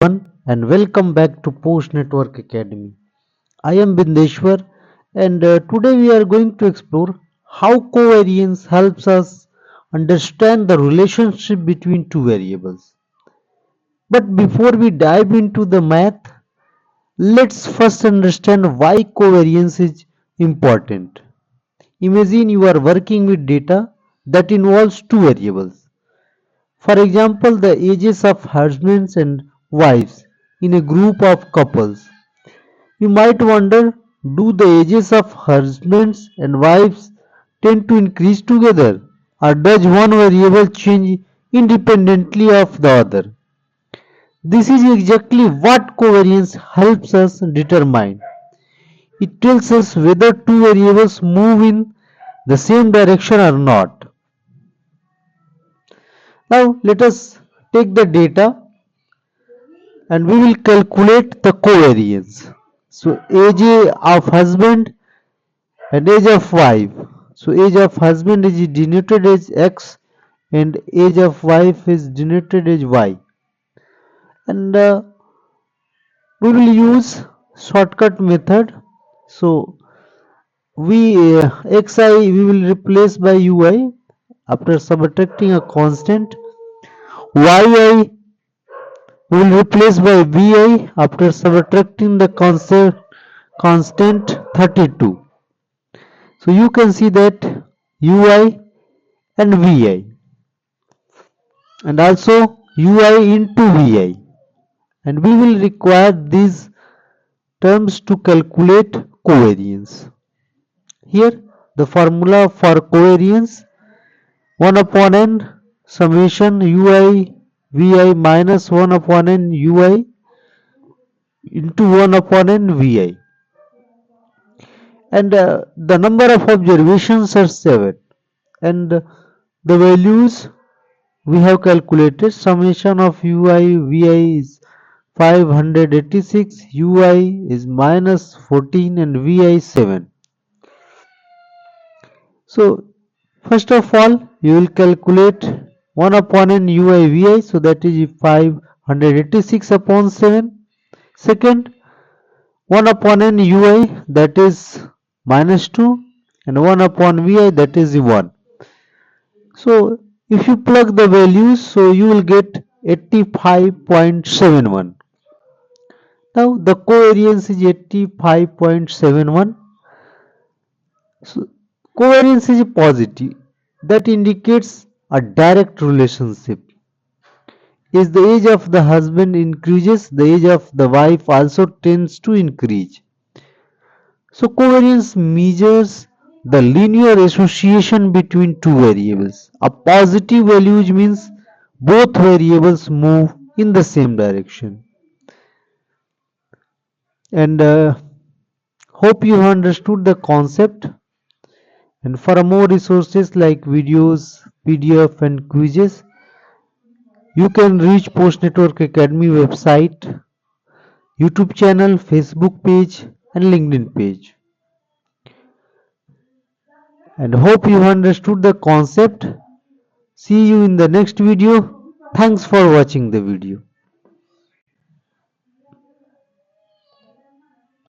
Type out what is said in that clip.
And welcome back to PostNetwork Academy. I am Bindeshwar and today we are going to explore how covariance helps us understand the relationship between two variables. But before we dive into the math, let's first understand why covariance is important. Imagine you are working with data that involves two variables. For example, the ages of husbands and wives in a group of couples. You might wonder, do the ages of husbands and wives tend to increase together, or does one variable change independently of the other? This is exactly what covariance helps us determine. It tells us whether two variables move in the same direction or not. Now let us take the data and we will calculate the covariance. So age of husband and age of wife. So age of husband is denoted as X and age of wife is denoted as Y. And we will use shortcut method. So xi we will replace by ui after subtracting a constant. Yi we will replace by vi after subtracting the constant 32. So you can see that ui and vi and also ui into vi, and we will require these terms to calculate covariance. Here the formula for covariance 1 upon n summation ui vi minus 1 upon n ui into 1 upon n vi, and the number of observations are 7, and the values we have calculated. Summation of ui vi is 586, ui is minus 14 and vi 7. So first of all you will calculate 1 upon n ui vi, so that is 586 upon 7. Second, 1 upon n ui, that is minus 2, and 1 upon vi, that is 1. So if you plug the values, so you will get 85.71. Now the covariance is 85.71. So covariance is positive. That indicates a direct relationship. As the age of the husband increases, the age of the wife also tends to increase. So covariance measures the linear association between two variables. A positive value means both variables move in the same direction. And hope you have understood the concept. And for more resources like videos, PDF and quizzes, you can reach PostNetwork Academy website, YouTube channel, Facebook page and LinkedIn page. And hope you understood the concept. See you in the next video. Thanks for watching the video.